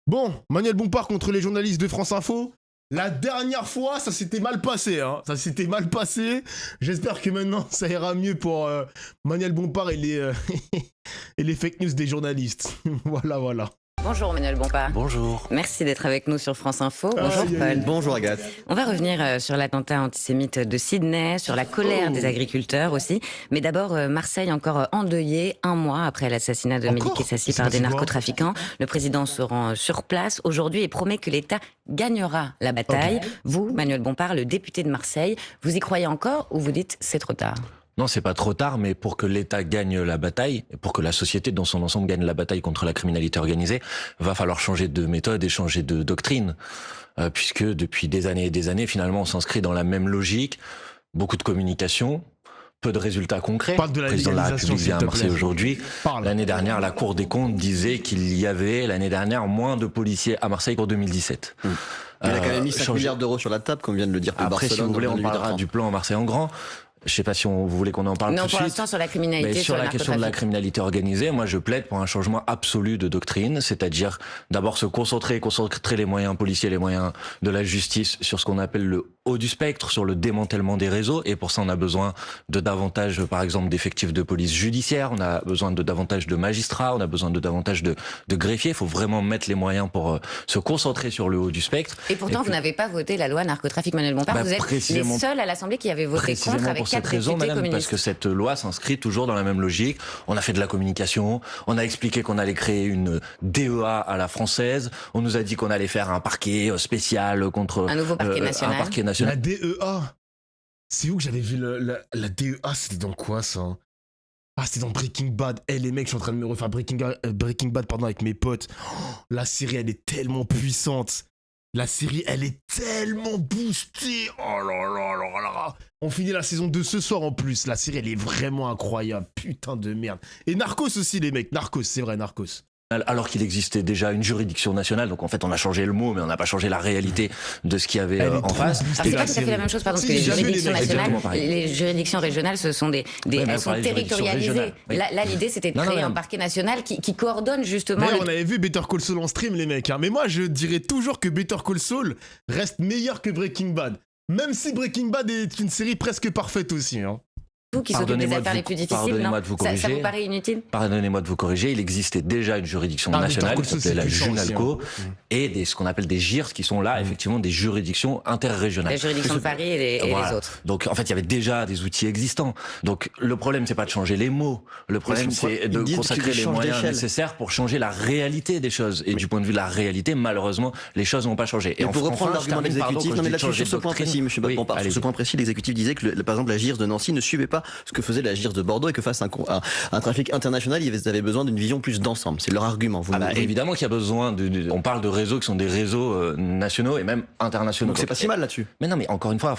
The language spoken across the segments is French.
Bon, Manuel Bompard contre les journalistes de France Info. La dernière fois, ça s'était mal passé, hein. Ça s'était mal passé. J'espère que maintenant, ça ira mieux pour Manuel Bompard et les, et les fake news des journalistes. Voilà. Bonjour Manuel Bompard. Bonjour. Merci d'être avec nous sur France Info. Bonjour Paul. Bonjour Agathe. On va revenir sur l'attentat antisémite de Sydney, sur la colère des agriculteurs aussi. Mais d'abord, Marseille encore endeuillé un mois après l'assassinat de Mehdi Kessassi par des narcotrafiquants. Le président se rend sur place aujourd'hui et promet que l'État gagnera la bataille. Vous, Manuel Bompard, le député de Marseille, vous y croyez encore ou vous dites c'est trop tard ? Non, c'est pas trop tard, mais pour que l'État gagne la bataille, et pour que la société dans son ensemble gagne la bataille contre la criminalité organisée, va falloir changer de méthode et changer de doctrine. Puisque depuis des années et des années, finalement, on s'inscrit dans la même logique. Beaucoup de communication, peu de résultats concrets. Le président de la République vient à Marseille aujourd'hui. L'année dernière, la Cour des comptes disait qu'il y avait, l'année dernière, moins de policiers à Marseille qu'en 2017. Il a quand même mis 5 milliards d'euros sur la table, comme vient de le dire pour Après, Barcelone. si vous voulez, on parlera du plan Marseille en grand. Je sais pas si vous voulez qu'on en parle tout de suite. Non, pour l'instant, sur la criminalité, mais sur la question de la criminalité organisée, moi, je plaide pour un changement absolu de doctrine, c'est-à-dire d'abord se concentrer les moyens policiers, les moyens de la justice sur ce qu'on appelle le haut du spectre, sur le démantèlement des réseaux. Et pour ça, on a besoin de davantage, par exemple, d'effectifs de police judiciaire. On a besoin de davantage de magistrats. On a besoin de davantage de greffiers. Il faut vraiment mettre les moyens pour se concentrer sur le haut du spectre. Et pourtant, vous n'avez pas voté la loi narcotrafic, Manuel Bompard. Vous êtes les seuls à l'Assemblée qui avaient voté contre avec cette raison, madame, parce que cette loi s'inscrit toujours dans la même logique. On a fait de la communication, on a expliqué qu'on allait créer une DEA à la française, on nous a dit qu'on allait faire un parquet spécial contre... Un nouveau parquet national. Un parquet national. La DEA, c'est où que j'avais vu la DEA, c'était dans quoi ça? Ah, c'était dans Breaking Bad. Les mecs, je suis en train de me refaire Breaking Bad avec mes potes. Oh, la série, elle est tellement puissante. La série, elle est tellement boostée. Oh là. On finit la saison 2 ce soir en plus. La série, elle est vraiment incroyable. Putain de merde. Et Narcos aussi, les mecs. Narcos, c'est vrai, Narcos. Alors qu'il existait déjà une juridiction nationale, donc en fait on a changé le mot, mais on n'a pas changé la réalité de ce qu'il y avait en face. C'est pas tout à fait la même chose, pardon, parce que les juridictions nationales, les juridictions régionales, elles sont territorialisées. Là, l'idée c'était de créer un parquet national qui coordonne justement. D'ailleurs, on avait vu Better Call Saul en stream, les mecs. Mais moi, je dirais toujours que Better Call Saul reste meilleur que Breaking Bad. Même si Breaking Bad est une série presque parfaite aussi. Vous qui s'occupez des affaires les plus difficiles, non, ça vous paraît inutile? Pardonnez-moi de vous corriger, il existait déjà une juridiction nationale qui s'appelait la Junalco et ce qu'on appelle des JIRS qui sont là effectivement des juridictions interrégionales. La juridiction de Paris et les autres. Donc en fait il y avait déjà des outils existants. Donc le problème c'est pas de changer les mots, le problème c'est de consacrer les moyens nécessaires pour changer la réalité des choses. Et du point de vue de la réalité, malheureusement, les choses n'ont pas changé. Et pour reprendre l'argument de l'exécutif, non mais là-dessus sur ce point précis, monsieur Bompard, sur ce point précis, l'exécutif disait que par exemple la JIRS de Nancy ne suivait pas ce que faisait la JIRS de Bordeaux et que face à un trafic international, ils avaient besoin d'une vision plus d'ensemble. C'est leur argument. Évidemment qu'il y a besoin on parle de réseaux qui sont des réseaux nationaux et même internationaux. Donc c'est pas si mal là-dessus. Mais non, mais encore une fois,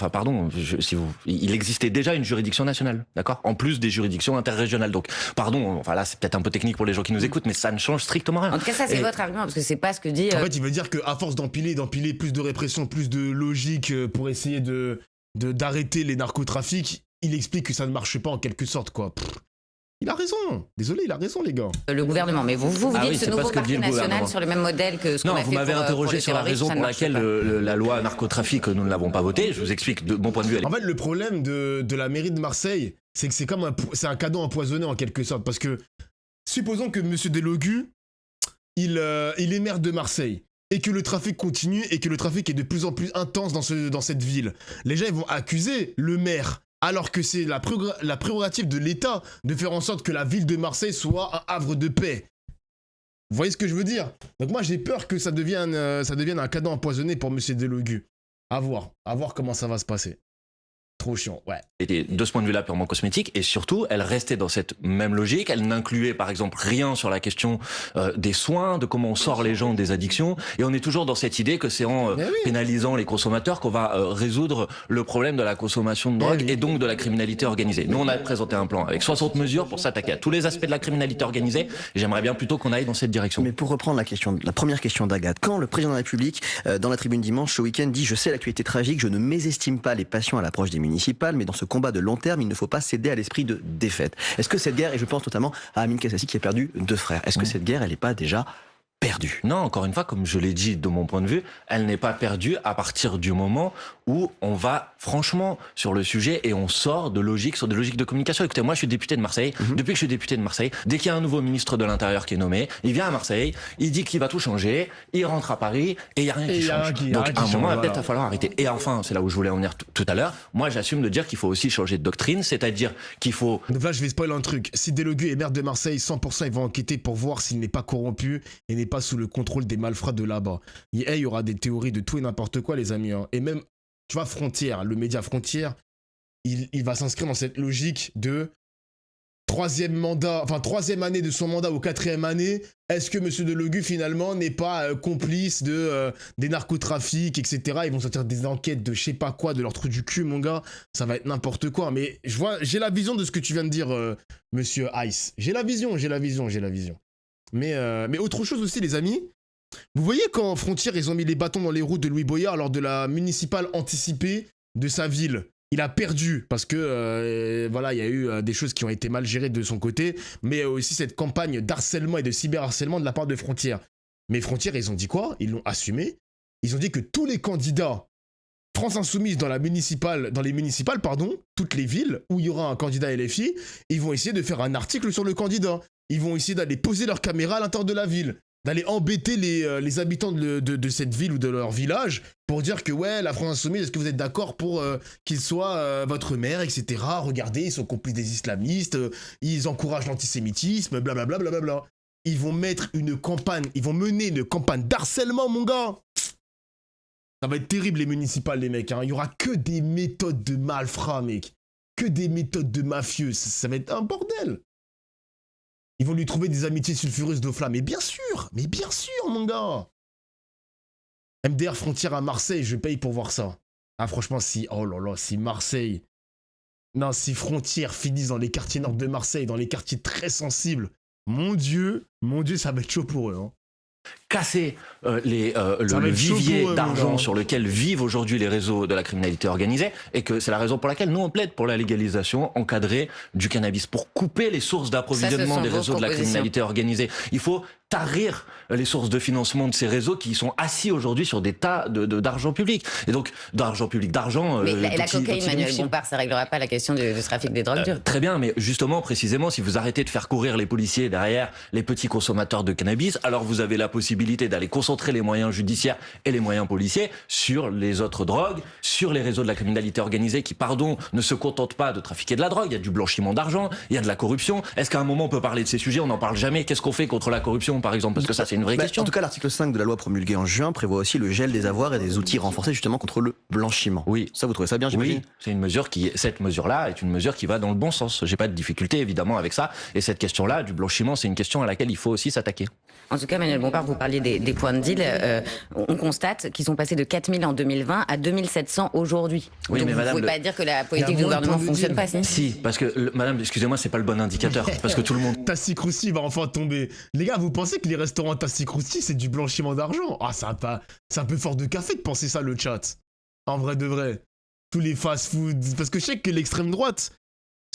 il existait déjà une juridiction nationale, d'accord? En plus des juridictions interrégionales. Donc, pardon, là c'est peut-être un peu technique pour les gens qui nous écoutent, mais ça ne change strictement rien. En tout cas, ça c'est votre argument parce que c'est pas ce que dit. En fait, il veut dire qu'à force d'empiler plus de répression, plus de logique pour essayer d'arrêter les narcotrafics, il explique que ça ne marche pas en quelque sorte, quoi. Il a raison. Désolé, il a raison, les gars. Le gouvernement, mais vous dites ce nouveau parquet national sur le même modèle que ce qu'on a fait pour les terroristes. Non, vous m'avez interrogé sur la raison pour laquelle la loi narcotrafic, nous ne l'avons pas votée. Je vous explique de mon point de vue. En fait, le problème de la mairie de Marseille, c'est que c'est un cadeau empoisonné en quelque sorte. Parce que, supposons que M. Delogu, il est maire de Marseille. Et que le trafic continue et que le trafic est de plus en plus intense dans cette ville. Les gens, ils vont accuser le maire. Alors que c'est la prérogative de l'État de faire en sorte que la ville de Marseille soit un havre de paix. Vous voyez ce que je veux dire? Donc moi j'ai peur que ça devienne un cadeau empoisonné pour M. Delogu. À voir comment ça va se passer. Trop chiant, ouais. Et de ce point de vue-là, purement cosmétique, et surtout, elle restait dans cette même logique. Elle n'incluait, par exemple, rien sur la question des soins, de comment on sort les gens des addictions. Et on est toujours dans cette idée que c'est en pénalisant les consommateurs qu'on va résoudre le problème de la consommation de drogue et donc de la criminalité organisée. Nous, on a présenté un plan avec 60 mesures pour s'attaquer à tous les aspects de la criminalité organisée. Et j'aimerais bien plutôt qu'on aille dans cette direction. Mais pour reprendre la première question d'Agathe, quand le président de la République, dans la tribune dimanche, ce week-end, dit « Je sais l'actualité tragique, je ne mésestime pas les passions à l'approche des municipales, mais dans ce combat de long terme, il ne faut pas céder à l'esprit de défaite. » Est-ce que cette guerre, et je pense notamment à Amin Kassassi qui a perdu 2 frères, est-ce que cette guerre, elle n'est pas déjà perdue. Non, encore une fois, comme je l'ai dit de mon point de vue, elle n'est pas perdue à partir du moment où on va franchement sur le sujet et on sort de logique sur des logiques de communication. Écoutez, moi je suis député de Marseille. Depuis que je suis député de Marseille, dès qu'il y a un nouveau ministre de l'Intérieur qui est nommé, il vient à Marseille, il dit qu'il va tout changer, il rentre à Paris et il n'y a rien qui change. Donc à un moment, il va peut-être falloir arrêter. Et enfin, c'est là où je voulais en venir tout à l'heure, moi j'assume de dire qu'il faut aussi changer de doctrine, c'est-à-dire qu'il faut... Donc là, je vais spoiler un truc. Si Delogu est maire de Marseille, 100% ils vont enquêter pour voir s'il n'est pas corrompu et n'est pas sous le contrôle des malfrats de là-bas. Il y aura des théories de tout et n'importe quoi, les amis. Hein. Et même, tu vois, Frontière, le média Frontière, il va s'inscrire dans cette logique de troisième année de son mandat ou 4e année. Est-ce que M. Delogu, finalement, n'est pas complice des narcotrafics, etc. Ils vont sortir des enquêtes de je sais pas quoi, de leur trou du cul, mon gars. Ça va être n'importe quoi. Mais j'ai la vision de ce que tu viens de dire, Monsieur Ice. J'ai la vision. Mais autre chose aussi, les amis. Vous voyez quand Frontière, ils ont mis les bâtons dans les roues de Louis Boyard lors de la municipale anticipée de sa ville. Il a perdu parce que voilà, il y a eu des choses qui ont été mal gérées de son côté, mais aussi cette campagne d'harcèlement et de cyberharcèlement de la part de Frontière. Mais Frontière, ils ont dit quoi? Ils l'ont assumé. Ils ont dit que tous les candidats France Insoumise dans les municipales, toutes les villes où il y aura un candidat LFI, ils vont essayer de faire un article sur le candidat. Ils vont essayer d'aller poser leur caméra à l'intérieur de la ville, d'aller embêter les habitants de cette ville ou de leur village pour dire que ouais, la France Insoumise, est-ce que vous êtes d'accord pour qu'il soit votre maire, etc. Regardez, ils sont complices des islamistes, ils encouragent l'antisémitisme, blablabla, blablabla. Ils vont mener une campagne d'harcèlement, mon gars. Ça va être terrible, les municipales, les mecs. Hein. Il y aura que des méthodes de malfrats, mec. Que des méthodes de mafieux. Ça va être un bordel. Ils vont lui trouver des amitiés sulfureuses d'Ofla. Mais bien sûr, mon gars. MDR Frontière à Marseille, je paye pour voir ça. Ah, franchement, si Marseille... Non, si Frontière finissent dans les quartiers nord de Marseille, dans les quartiers très sensibles, mon Dieu, ça va être chaud pour eux. Hein. Casser le vivier d'argent sur lequel vivent aujourd'hui les réseaux de la criminalité organisée, et que c'est la raison pour laquelle nous on plaide pour la légalisation encadrée du cannabis, pour couper les sources d'approvisionnement des réseaux de la criminalité organisée. Il faut tarir les sources de financement de ces réseaux qui sont assis aujourd'hui sur des tas d'argent public. Et donc, d'argent... Mais la cocaïne, Manuel Bompard, ça réglera pas la question du trafic des drogues dures. Très bien, mais justement, précisément, si vous arrêtez de faire courir les policiers derrière les petits consommateurs de cannabis, alors vous avez la possibilité d'aller concentrer les moyens judiciaires et les moyens policiers sur les autres drogues, sur les réseaux de la criminalité organisée qui, ne se contentent pas de trafiquer de la drogue. Il y a du blanchiment d'argent, il y a de la corruption. Est-ce qu'à un moment on peut parler de ces sujets? On n'en parle jamais. Qu'est-ce qu'on fait contre la corruption, par exemple? Parce que ça, c'est une vraie question. En tout cas, l'article 5 de la loi promulguée en juin prévoit aussi le gel des avoirs et des outils renforcés justement contre le blanchiment. Oui. Ça, vous trouvez ça bien, j'imagine? Oui, c'est une mesure cette mesure-là est une mesure qui va dans le bon sens. J'ai pas de difficulté, évidemment, avec ça. Et cette question-là, du blanchiment, c'est une question à laquelle il faut aussi s'attaquer. En tout cas, Manuel Bompard, vous parliez des points de deal. On constate qu'ils sont passés de 4000 en 2020 à 2700 aujourd'hui. Oui, donc mais vous ne pouvez pas dire que la politique du gouvernement ne fonctionne pas, si, parce que, madame, excusez-moi, c'est pas le bon indicateur. Parce que tout le monde... Tassi Crousti va enfin tomber. Les gars, vous pensez que les restaurants Tassi Crousti, c'est du blanchiment d'argent? Ah, c'est un peu fort de café de penser ça, le chat. En vrai de vrai. Tous les fast-food. Parce que je sais que l'extrême droite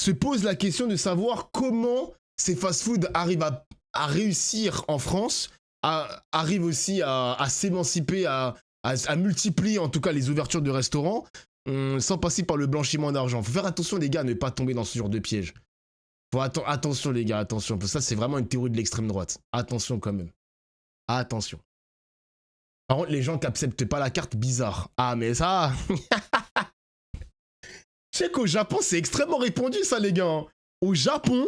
se pose la question de savoir comment ces fast-food arrivent à réussir en France, arrivent aussi à s'émanciper, à multiplier en tout cas les ouvertures de restaurants sans passer par le blanchiment d'argent. Faut faire attention les gars à ne pas tomber dans ce genre de piège. Attention les gars, attention. Parce que ça c'est vraiment une théorie de l'extrême droite. Attention quand même. Attention. Par contre les gens qui acceptent pas la carte, bizarre. Ah mais ça... Je sais qu'au Japon c'est extrêmement répandu ça les gars. Au Japon...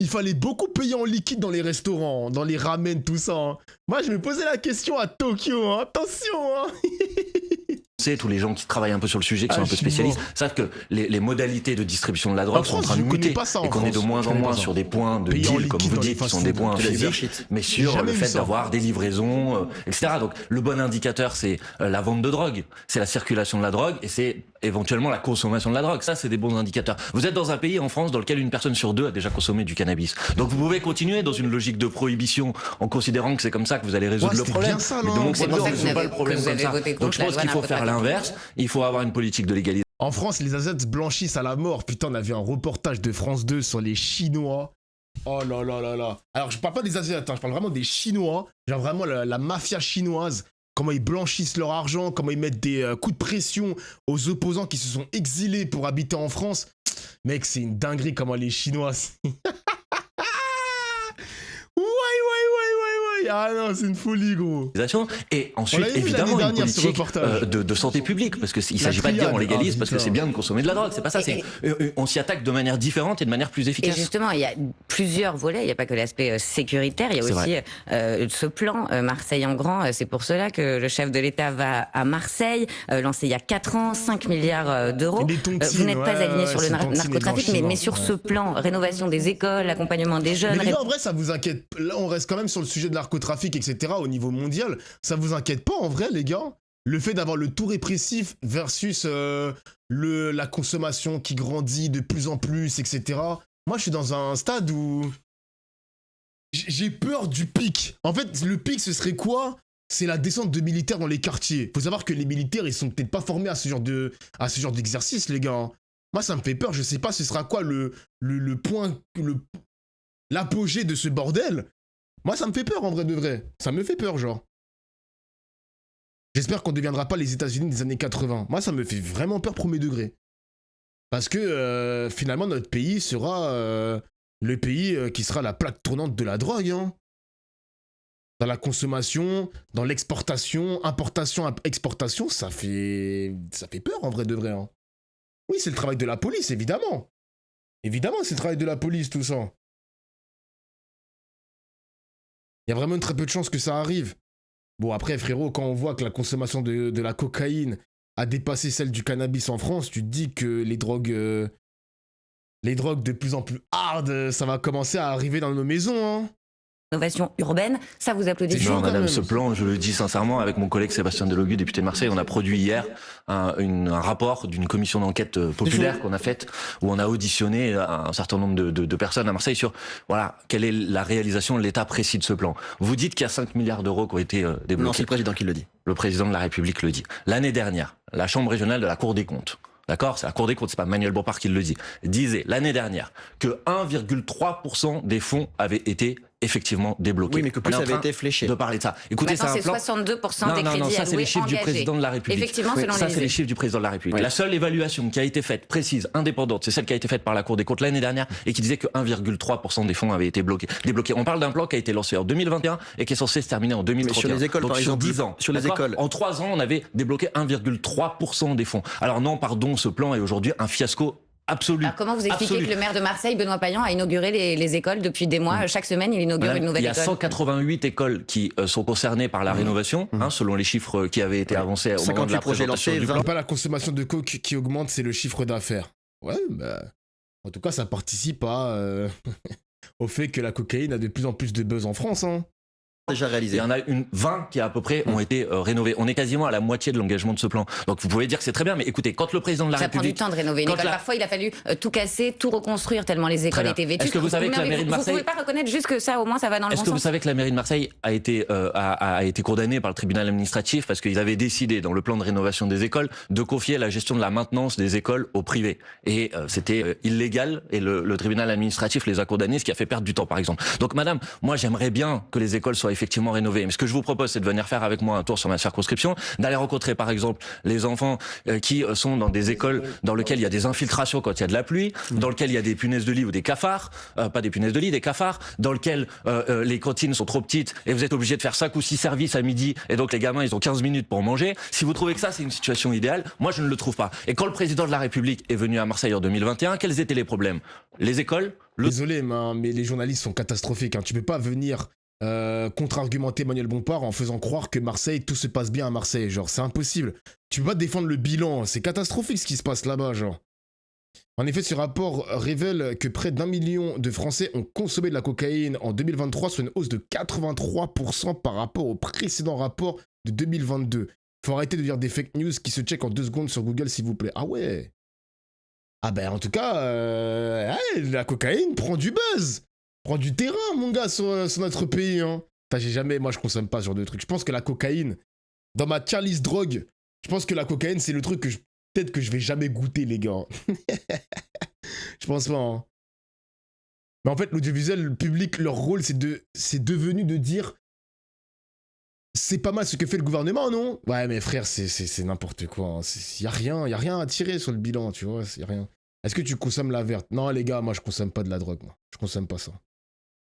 Il fallait beaucoup payer en liquide dans les restaurants, dans les ramen, tout ça. Hein. Moi, je me posais la question à Tokyo. Hein. Attention hein. Tous les gens qui travaillent un peu sur le sujet, qui sont un peu spécialistes, savent que les modalités de distribution de la drogue sont en train de muter. Et qu'on est de moins en moins sur des points de deal, comme vous dites, qui sont des points physiques, mais sur le fait d'avoir des livraisons, etc. Donc le bon indicateur, c'est la vente de drogue, c'est la circulation de la drogue, et c'est éventuellement la consommation de la drogue. Ça, c'est des bons indicateurs. Vous êtes dans un pays, en France, dans lequel une personne sur deux a déjà consommé du cannabis. Donc vous pouvez continuer dans une logique de prohibition en considérant que c'est comme ça que vous allez résoudre le problème. Mais donc c'est pas le problème comme ça. Donc je pense qu'il faut faire l'inverse. Il faut avoir une politique de légalisation. En France, les Asiates blanchissent à la mort. Putain, on avait un reportage de France 2 sur les Chinois. Oh là là là là. Alors, je parle pas des Asiatiques, je parle vraiment des Chinois. Genre vraiment la mafia chinoise. Comment ils blanchissent leur argent, comment ils mettent des coups de pression aux opposants qui se sont exilés pour habiter en France. Mec, c'est une dinguerie comment les Chinois... Ah non, c'est une folie, gros. Et ensuite, évidemment, une politique de santé publique, parce qu'il ne s'agit pas de dire on légalise parce que c'est bien de consommer de la drogue, c'est pas ça, on s'y attaque de manière différente et de manière plus efficace. Et justement, il y a plusieurs volets, il n'y a pas que l'aspect sécuritaire, il y a aussi ce plan Marseille en grand, c'est pour cela que le chef de l'État va à Marseille, lancé il y a 4 ans, 5 milliards d'euros. Vous n'êtes pas aligné sur le narcotrafic, mais sur ce plan, rénovation des écoles, accompagnement des jeunes... Mais les gars, en vrai, ça vous inquiète, là on reste quand même sur le sujet de narcotrafic, etc. au niveau mondial, ça vous inquiète pas en vrai, les gars? Le fait d'avoir le tout répressif versus la consommation qui grandit de plus en plus, etc. Moi, je suis dans un stade où j'ai peur du pic. En fait, le pic, ce serait quoi? C'est la descente de militaires dans les quartiers. Faut savoir que les militaires, ils sont peut-être pas formés à ce genre d'exercice, les gars. Moi, ça me fait peur. Je sais pas, ce sera quoi le point, l'apogée de ce bordel. Moi, ça me fait peur, en vrai de vrai. Ça me fait peur, genre. J'espère qu'on ne deviendra pas les États-Unis des années 80. Moi, ça me fait vraiment peur premier degré. Parce que, finalement, notre pays sera le pays qui sera la plaque tournante de la drogue, hein. Dans la consommation, dans l'exportation, importation, exportation, ça fait peur, en vrai de vrai, hein. Oui, c'est le travail de la police, évidemment. Évidemment, c'est le travail de la police, tout ça. Il y a vraiment très peu de chances que ça arrive. Bon, après, frérot, quand on voit que la consommation de la cocaïne a dépassé celle du cannabis en France, tu te dis que les drogues de plus en plus hard, ça va commencer à arriver dans nos maisons, hein. Innovation urbaine, ça vous applaudissez? Non, madame, ce plan, je le dis sincèrement, avec mon collègue Sébastien Delogu, député de Marseille, on a produit hier un rapport d'une commission d'enquête populaire qu'on a faite, où on a auditionné un certain nombre de personnes à Marseille sur, voilà, quelle est la réalisation, l'état précis de ce plan. Vous dites qu'il y a 5 milliards d'euros qui ont été débloqués. Non, c'est le président qui le dit. Le président de la République le dit. L'année dernière, la Chambre régionale de la Cour des comptes, d'accord, c'est la Cour des comptes, c'est pas Manuel Bompard qui le dit, disait l'année dernière que 1,3% des fonds avaient été effectivement débloqué. Oui, mais que plus ça avait été fléché. De parler de ça. Écoutez, c'est un plan. 62% des crédits non, ça c'est les chiffres engagés. du président de la République. Effectivement, oui, selon ça c'est les chiffres du président de la République. Oui. La seule évaluation qui a été faite, précise, indépendante, c'est celle qui a été faite par la Cour des comptes l'année dernière et qui disait que 1,3% des fonds avaient été débloqués. On parle d'un plan qui a été lancé en 2021 et qui est censé se terminer en 2031. Mais sur les écoles, donc, par exemple, sur 10 ans. Sur les écoles. En 3 ans, on avait débloqué 1,3% des fonds. Alors non, pardon, ce plan est aujourd'hui un fiasco absolu. Alors comment vous expliquez que le maire de Marseille, Benoît Payan, a inauguré les écoles depuis des mois? Chaque semaine, il inaugure une nouvelle école. Il y a 188 écoles qui sont concernées par la rénovation, selon les chiffres qui avaient été avancés au moment de la présentation du plan. C'est pas la consommation de coke qui augmente, c'est le chiffre d'affaires. Ouais, bah... En tout cas, ça participe au fait que la cocaïne a de plus en plus de buzz en France, hein. Déjà réalisé. Il y en a 20 qui à peu près ont été rénovés. On est quasiment à la moitié de l'engagement de ce plan. Donc vous pouvez dire que c'est très bien, mais écoutez, quand le président de la République... Ça prend du temps de rénover une école. Parfois, il a fallu tout casser, tout reconstruire tellement les écoles étaient vêtues. Est-ce que vous savez que la mairie de Marseille... Vous pouvez pas reconnaître juste que ça, au moins, ça va dans le bon sens? Est-ce que vous savez que la mairie de Marseille a été condamnée par le tribunal administratif parce qu'ils avaient décidé, dans le plan de rénovation des écoles, de confier la gestion de la maintenance des écoles au privé. Et c'était illégal, et le tribunal administratif les a condamnés, ce qui a fait perdre du temps, par exemple. Donc madame, moi j'aimerais bien que les écoles soient effectivement rénovées. Ce que je vous propose, c'est de venir faire avec moi un tour sur ma circonscription, d'aller rencontrer par exemple les enfants qui sont dans des écoles dans lesquelles il y a des infiltrations quand il y a de la pluie, dans lesquelles il y a des punaises de lit ou des cafards, pas des punaises de lit, des cafards, dans lesquelles les cantines sont trop petites et vous êtes obligé de faire 5 ou 6 services à midi et donc les gamins ils ont 15 minutes pour manger. Si vous trouvez que ça c'est une situation idéale, moi je ne le trouve pas. Et quand le président de la République est venu à Marseille en 2021, quels étaient les problèmes? Les écoles, Désolé, mais les journalistes sont catastrophiques, hein. Tu peux pas venir contre-argumenter Manuel Bompard en faisant croire que Marseille, tout se passe bien à Marseille, genre, c'est impossible. Tu peux pas défendre le bilan, c'est catastrophique ce qui se passe là-bas, genre. En effet, ce rapport révèle que près d'1 million de Français ont consommé de la cocaïne en 2023, soit une hausse de 83% par rapport au précédent rapport de 2022. Faut arrêter de dire des fake news qui se checkent en 2 secondes sur Google, s'il vous plaît. Ah ouais. Ah ben, en tout cas, la cocaïne prend du buzz. Prends du terrain, mon gars, sur notre pays, hein. Moi, je consomme pas ce genre de trucs. Je pense que la cocaïne, dans ma tier list drogue, je pense que la cocaïne, c'est le truc que peut-être que je vais jamais goûter, les gars. Je pense pas, hein. Mais en fait, l'audiovisuel, le public, leur rôle, c'est devenu de dire c'est pas mal ce que fait le gouvernement, non? Ouais, mais frère, c'est n'importe quoi. Y a rien à tirer sur le bilan, tu vois, y a rien. Est-ce que tu consommes la verte? Non, les gars, moi, je consomme pas de la drogue, moi. Je consomme pas ça.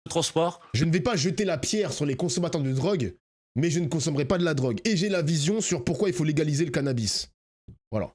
Transport. Je ne vais pas jeter la pierre sur les consommateurs de drogue, mais je ne consommerai pas de la drogue. Et j'ai la vision sur pourquoi il faut légaliser le cannabis. Voilà.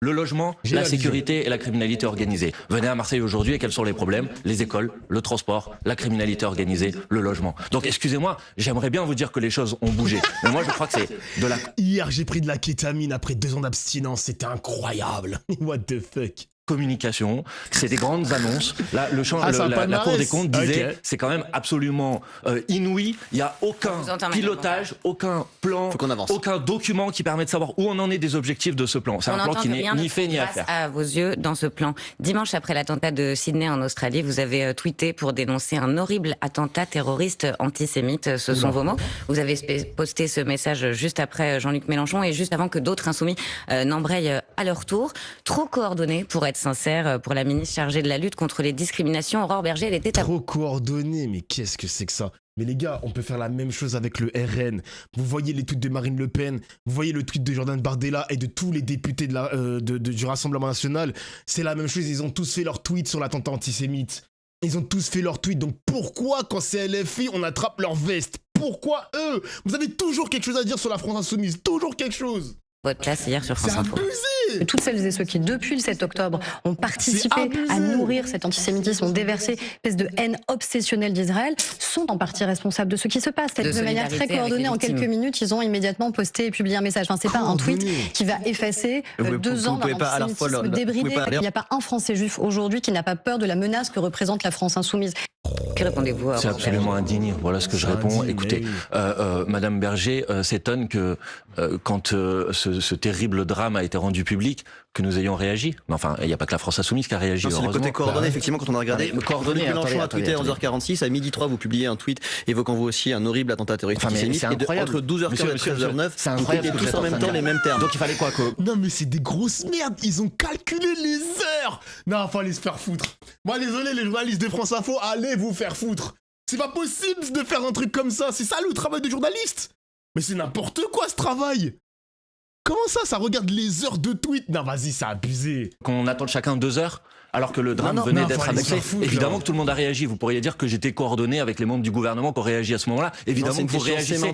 Le logement, la sécurité et la criminalité organisée. Venez à Marseille aujourd'hui et quels sont les problèmes? Les écoles, le transport, la criminalité organisée, le logement. Donc excusez-moi, j'aimerais bien vous dire que les choses ont bougé. Mais moi je crois que c'est de la... Hier j'ai pris de la kétamine après 2 ans d'abstinence, c'était incroyable. What the fuck? Communication, c'est des grandes annonces. Là, la Cour des comptes disait, c'est quand même absolument inouï. Il n'y a aucun pilotage, aucun plan, aucun document qui permet de savoir où on en est des objectifs de ce plan. C'est un plan qui n'est ni fait ni à faire. À vos yeux, dans ce plan, dimanche après l'attentat de Sydney en Australie, vous avez tweeté pour dénoncer un horrible attentat terroriste antisémite. Ce sont vos mots. Vous avez posté ce message juste après Jean-Luc Mélenchon et juste avant que d'autres insoumis n'embrayent à leur tour. Trop coordonnés pour être sincère, pour la ministre chargée de la lutte contre les discriminations, Aurore Berger, elle était... Trop coordonnée, mais qu'est-ce que c'est que ça? Mais les gars, on peut faire la même chose avec le RN. Vous voyez les tweets de Marine Le Pen, vous voyez le tweet de Jordan Bardella et de tous les députés du Rassemblement National. C'est la même chose, ils ont tous fait leur tweet sur l'attentat antisémite. Ils ont tous fait leur tweet, donc pourquoi quand c'est LFI, on attrape leur veste? Pourquoi eux? Vous avez toujours quelque chose à dire sur la France Insoumise, toujours quelque chose. Votre place hier sur France Info. Toutes celles et ceux qui, depuis le 7 octobre, ont participé à nourrir cet antisémitisme, ont déversé une espèce de haine obsessionnelle d'Israël, sont en partie responsables de ce qui se passe. De manière très coordonnée, en quelques minutes, ils ont immédiatement posté et publié un message. Enfin, c'est pas un tweet qui va effacer 2 ans d'antisémitisme débridé. Il n'y a pas un Français juif aujourd'hui qui n'a pas peur de la menace que représente la France insoumise. Que répondez-vous à... C'est absolument indigne. Voilà ce que je réponds. Écoutez, Madame Berger s'étonne que quand ce terrible drame a été rendu public, que nous ayons réagi. Mais enfin, il n'y a pas que la France Insoumise qui a réagi. C'est le côté coordonné, effectivement, quand on a regardé. Coordonné, Mélenchon a tweeté à 11h46, à 12h03, vous publiez un tweet évoquant vous aussi un horrible attentat terroriste antisémite. Et entre 12h15 et 13h09, vous tweetez tous en même temps les mêmes termes. Donc il fallait quoi Non mais c'est des grosses merdes, ils ont calculé les heures. Non, fallait se faire foutre. Moi désolé les journalistes de France Info, allez vous faire foutre. C'est pas possible de faire un truc comme ça, c'est ça le travail de journaliste. Mais c'est n'importe quoi ce travail. Comment ça regarde les heures de tweet? Non, vas-y, c'est abusé. Qu'on attend chacun 2 heures alors que le drame venait d'être annoncé. Évidemment que tout le monde a réagi. Vous pourriez dire que j'étais coordonné avec les membres du gouvernement qui ont réagi à ce moment-là. Évidemment que vous réagissez.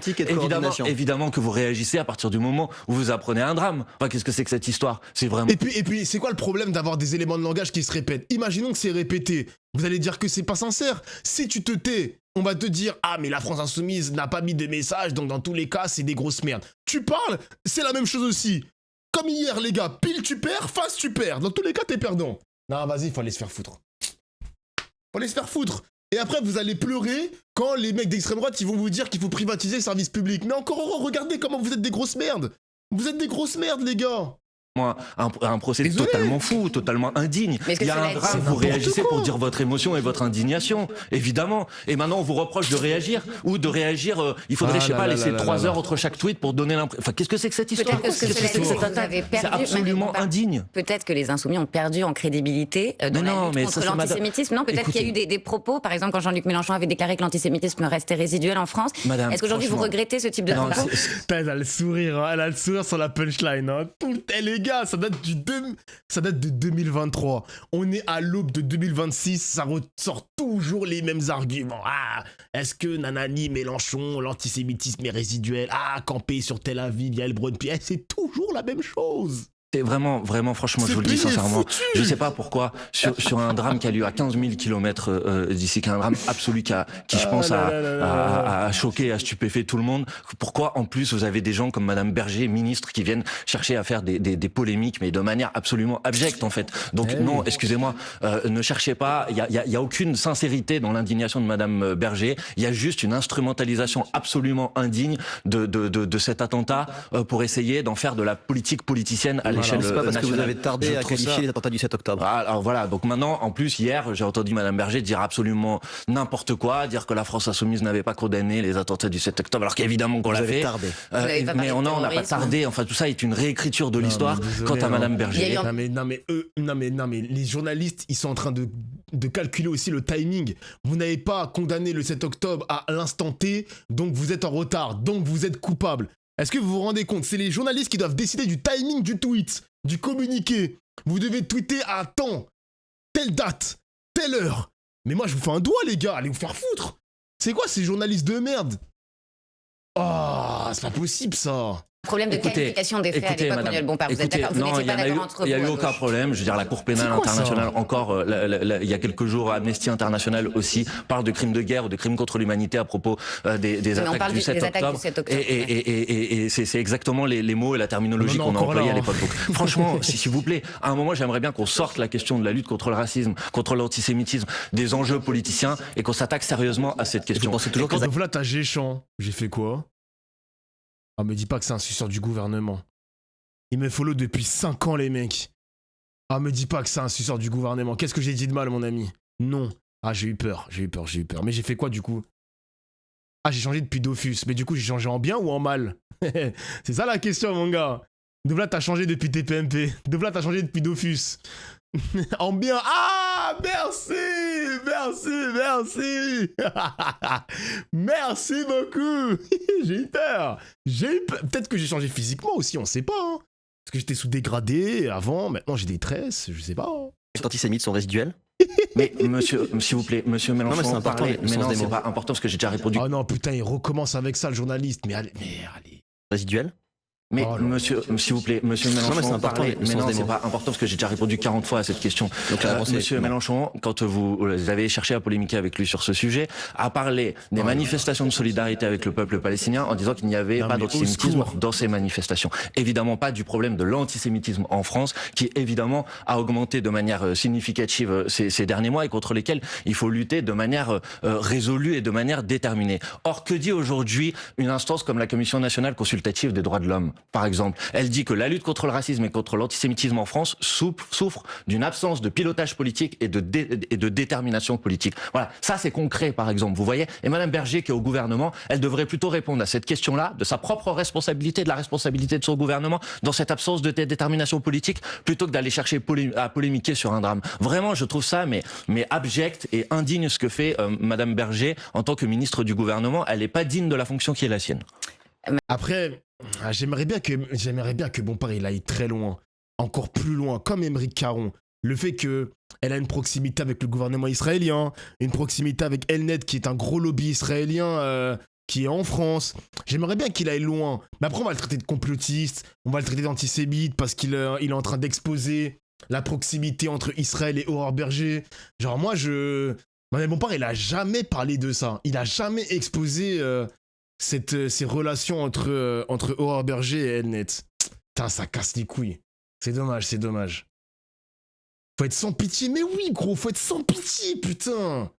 Évidemment que vous réagissez à partir du moment où vous apprenez un drame. Enfin, qu'est-ce que c'est que cette histoire? C'est vraiment... Et puis, c'est quoi le problème d'avoir des éléments de langage qui se répètent? Imaginons que c'est répété. Vous allez dire que c'est pas sincère. Si tu te tais, on va te dire « Ah, mais la France Insoumise n'a pas mis de message, donc dans tous les cas, c'est des grosses merdes. » Tu parles, c'est la même chose aussi. Comme hier, les gars, pile tu perds, face tu perds. Dans tous les cas, t'es perdant. Non, vas-y, faut aller se faire foutre. Faut aller se faire foutre. Et après, vous allez pleurer quand les mecs d'extrême droite, ils vont vous dire qu'il faut privatiser le service public. Mais encore heureux, regardez comment vous êtes des grosses merdes. Vous êtes des grosses merdes, les gars. Un procès totalement fou, totalement indigne. Il y a un drame, vous réagissez pour dire votre émotion et votre indignation, évidemment. Et maintenant, on vous reproche de réagir ou de réagir. Il faudrait, je sais pas, laisser 3 heures entre chaque tweet pour donner l'impression. Enfin, qu'est-ce que c'est que cette histoire? C'est absolument indigne. Peut-être que les Insoumis ont perdu en crédibilité dans la lutte contre l'antisémitisme. Non, peut-être qu'il y a eu des propos. Par exemple, quand Jean-Luc Mélenchon avait déclaré que l'antisémitisme restait résiduel en France. Est-ce qu'aujourd'hui vous regrettez ce type de propos? Elle a le sourire, elle a le sourire sur la punchline. Les gars, ça date de 2023. On est à l'aube de 2026, ça ressort toujours les mêmes arguments. Ah, est-ce que Nanani, Mélenchon, l'antisémitisme est résiduel? Ah, camper sur Tel Aviv, Yael Braun-Pivet, c'est toujours la même chose. C'est vraiment, franchement, je vous le dis sincèrement, je sais pas pourquoi, sur un drame qui a lieu à 15 000 km d'ici, qui est un drame absolu qui je pense, a choqué, a stupéfait tout le monde, pourquoi en plus vous avez des gens comme Madame Berger, ministre, qui viennent chercher à faire des polémiques, mais de manière absolument abjecte en fait. Donc non, excusez-moi, ne cherchez pas, il y a aucune sincérité dans l'indignation de Madame Berger, il y a juste une instrumentalisation absolument indigne de cet attentat pour essayer d'en faire de la politique politicienne à l'échelle l'échelle nationale. Parce que vous avez tardé à qualifier les attentats du 7 octobre. Alors voilà, donc maintenant, en plus, hier, j'ai entendu Madame Berger dire absolument n'importe quoi, dire que la France Insoumise n'avait pas condamné les attentats du 7 octobre, alors qu'évidemment qu'on l'a fait. Tardé. Mais on n'a pas tardé, enfin tout ça est une réécriture de l'histoire quant à Madame Berger. Non mais les journalistes, ils sont en train de calculer aussi le timing. Vous n'avez pas condamné le 7 octobre à l'instant T, donc vous êtes en retard, donc vous êtes coupable. Est-ce que vous vous rendez compte? C'est les journalistes qui doivent décider du timing du tweet, du communiqué. Vous devez tweeter à temps, telle date, telle heure. Mais moi, je vous fais un doigt, les gars. Allez vous faire foutre. C'est quoi ces journalistes de merde? Oh, c'est pas possible, ça. Problème de qualification des faits à l'époque, Manuel Bompard. Vous êtes d'accord? Vous n'étiez pas d'accord entre vous? Il n'y a eu aucun problème. Je veux dire, la Cour pénale internationale, encore, il y a quelques jours, Amnesty International aussi parle de crimes de guerre ou de crimes contre l'humanité à propos des attaques du 7 octobre. Et c'est exactement les mots et la terminologie qu'on a employée à l'époque. Donc, franchement, s'il vous plaît, à un moment, j'aimerais bien qu'on sorte la question de la lutte contre le racisme, contre l'antisémitisme, des enjeux politiciens et qu'on s'attaque sérieusement à cette question. Vous pensez toujours que voilà, t'as Géchamp. J'ai fait quoi? Ah, me dis pas que c'est un suceur du gouvernement. Il me follow depuis 5 ans, les mecs. Ah, me dis pas que c'est un suceur du gouvernement. Qu'est-ce que j'ai dit de mal, mon ami? Non. Ah, j'ai eu peur. Mais j'ai fait quoi, du coup? Ah, j'ai changé depuis Dofus. Mais du coup, j'ai changé en bien ou en mal? C'est ça la question, mon gars. Donc là, t'as changé depuis TPMP. Donc là, t'as changé depuis Dofus. En bien. Ah, merci. Merci beaucoup. J'ai eu peur. Peut-être que j'ai changé physiquement aussi, on sait pas. Hein. Parce que j'étais sous dégradé avant, maintenant j'ai des tresses, je sais pas. Hein. Les antisémites sont résiduels? Mais monsieur, s'il vous plaît, monsieur Mélenchon, non, mais c'est important. Mais non, c'est pas important parce que j'ai déjà répondu. Oh non, putain, il recommence avec ça, le journaliste. Mais allez. Résiduels? Mais monsieur, s'il vous plaît, monsieur Mélenchon, non, mais c'est important. Mais non, c'est pas important parce que j'ai déjà répondu 40 fois à cette question. Donc, monsieur Mélenchon, quand vous avez cherché à polémiquer avec lui sur ce sujet, a parlé des manifestations de solidarité avec le peuple palestinien en disant qu'il n'y avait pas d'antisémitisme dans ces manifestations. Évidemment pas du problème de l'antisémitisme en France, qui évidemment a augmenté de manière significative ces derniers mois et contre lesquels il faut lutter de manière résolue et de manière déterminée. Or, que dit aujourd'hui une instance comme la Commission nationale consultative des droits de l'homme? Par exemple, elle dit que la lutte contre le racisme et contre l'antisémitisme en France souffre d'une absence de pilotage politique et de détermination politique. Voilà, ça c'est concret par exemple, vous voyez. Et Madame Berger qui est au gouvernement, elle devrait plutôt répondre à cette question-là, de sa propre responsabilité, de la responsabilité de son gouvernement dans cette absence de détermination politique, plutôt que d'aller chercher à polémiquer sur un drame. Vraiment, je trouve ça mais abject et indigne ce que fait Madame Berger en tant que ministre du gouvernement. Elle n'est pas digne de la fonction qui est la sienne. Après, j'aimerais bien que Bompard il aille très loin, encore plus loin, comme Aymeric Caron. Le fait qu'elle a une proximité avec le gouvernement israélien, une proximité avec Elnet qui est un gros lobby israélien qui est en France. J'aimerais bien qu'il aille loin. Mais après, on va le traiter de complotiste, on va le traiter d'antisémite parce qu'il est en train d'exposer la proximité entre Israël et Aurore Berger. Genre moi, Manuel Bompard, il a jamais parlé de ça. Il a jamais exposé... ces relations entre Aurore Berger et Elnet. Putain, ça casse les couilles. C'est dommage. Faut être sans pitié, mais oui, gros, faut être sans pitié, putain.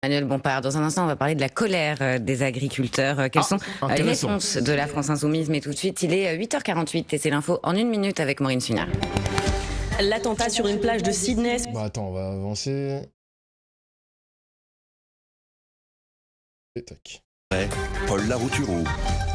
Manuel Bompard, dans un instant, on va parler de la colère des agriculteurs. Quelles sont les réponses de la France Insoumise? Mais tout de suite, il est 8h48 et c'est l'info en 1 minute avec Maureen Sunard. L'attentat sur une plage de Sydney. Bah attends, on va avancer. Tac. Paul Larouturou.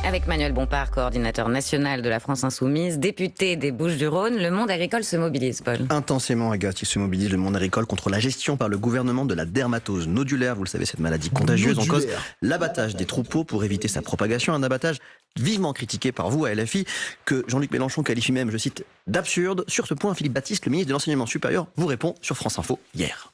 Avec Manuel Bompard, coordinateur national de la France Insoumise, député des Bouches-du-Rhône, le monde agricole se mobilise, Paul. Intensément, Agathe, il se mobilise le monde agricole contre la gestion par le gouvernement de la dermatose nodulaire. Vous le savez, cette maladie contagieuse en cause l'abattage des troupeaux pour éviter sa propagation. Un abattage vivement critiqué par vous à LFI, que Jean-Luc Mélenchon qualifie même, je cite, d'absurde. Sur ce point, Philippe Baptiste, le ministre de l'Enseignement supérieur, vous répond sur France Info hier.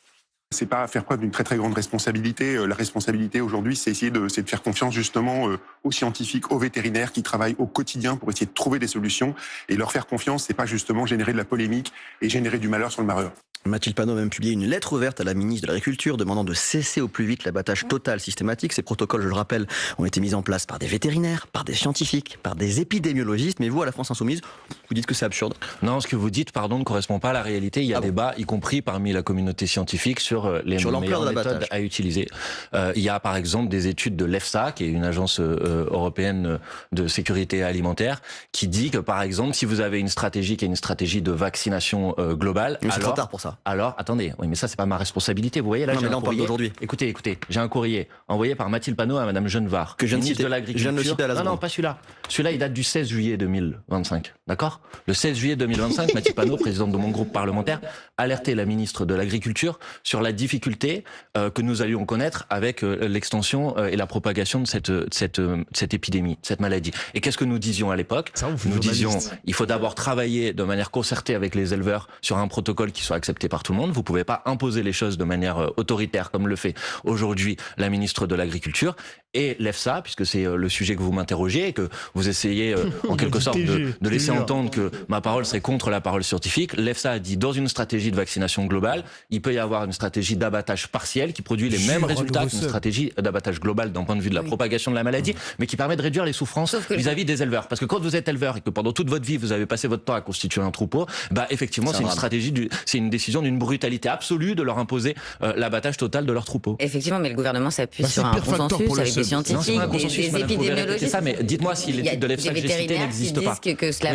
C'est pas faire preuve d'une très très grande responsabilité. La responsabilité aujourd'hui, c'est de faire confiance justement aux scientifiques, aux vétérinaires qui travaillent au quotidien pour essayer de trouver des solutions. Et leur faire confiance, c'est pas justement générer de la polémique et générer du malheur sur le malheur. Mathilde Panot a même publié une lettre ouverte à la ministre de l'Agriculture demandant de cesser au plus vite l'abattage total systématique. Ces protocoles, je le rappelle, ont été mis en place par des vétérinaires, par des scientifiques, par des épidémiologistes. Mais vous, à la France Insoumise, vous dites que c'est absurde. Non, ce que vous dites, ne correspond pas à la réalité. Il y a débat, y compris parmi la communauté scientifique, sur les meilleures méthodes à utiliser. Il y a par exemple des études de l'EFSA, qui est une agence européenne de sécurité alimentaire, qui dit que par exemple, si vous avez une stratégie qui est une stratégie de vaccination globale, c'est trop tard pour ça. Alors, attendez, oui, mais ça, c'est pas ma responsabilité. Vous voyez, là, on parle d'aujourd'hui. Écoutez, j'ai un courrier envoyé par Mathilde Panot à Madame Genevard, que je viens de citer. De l'Agriculture. Je viens de le citer à la seconde. Non, pas celui-là. Celui-là, il date du 16 juillet 2025. D'accord ? Le 16 juillet 2025, Mathilde Panot, présidente de mon groupe parlementaire, alertait la ministre de l'Agriculture sur la difficulté que nous allions connaître avec l'extension et la propagation de cette épidémie, cette maladie. Et qu'est-ce que nous disions à l'époque ? Nous disions, il faut d'abord travailler de manière concertée avec les éleveurs sur un protocole qui soit accepté par tout le monde. Vous pouvez pas imposer les choses de manière autoritaire comme le fait aujourd'hui la ministre de l'Agriculture et l'EFSA, puisque c'est le sujet que vous m'interrogez et que vous essayez en quelque sorte de laisser entendre que ma parole serait contre la parole scientifique. L'EFSA a dit, dans une stratégie de vaccination globale, il peut y avoir une stratégie d'abattage partiel qui produit les mêmes résultats qu'une stratégie d'abattage global d'un point de vue de la propagation de la maladie, mais qui permet de réduire les souffrances vis-à-vis des éleveurs. Parce que quand vous êtes éleveur et que pendant toute votre vie vous avez passé votre temps à constituer un troupeau, effectivement c'est une stratégie, c'est une décision d'une brutalité absolue de leur imposer l'abattage total de leur troupeau. Effectivement, mais le gouvernement s'appuie sur un consensus avec des scientifiques, des épidémiologistes. Ça, mais dites-moi si l'étude de l'EFSA que j'ai citée n'existe pas.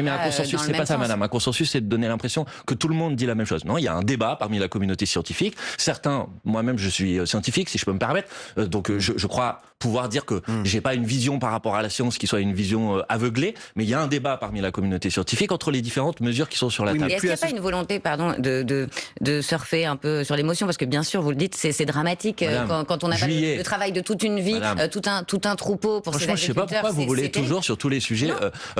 Mais un consensus, c'est pas ça, madame. Un consensus, c'est de donner l'impression que tout le monde dit la même chose. Non, il y a un débat parmi la communauté scientifique. Certains, moi-même, je suis scientifique, si je peux me permettre. Donc, je crois pouvoir dire que j'ai pas une vision par rapport à la science qui soit une vision aveuglée, mais il y a un débat parmi la communauté scientifique entre les différentes mesures qui sont sur la table. Est-ce qu'il n'y a pas une volonté, de surfer un peu sur l'émotion, parce que bien sûr, vous le dites, c'est dramatique. Madame, quand on a le travail de toute une vie, tout un troupeau pour ces agriculteurs. Je sais pas pourquoi vous voulez toujours sur tous les sujets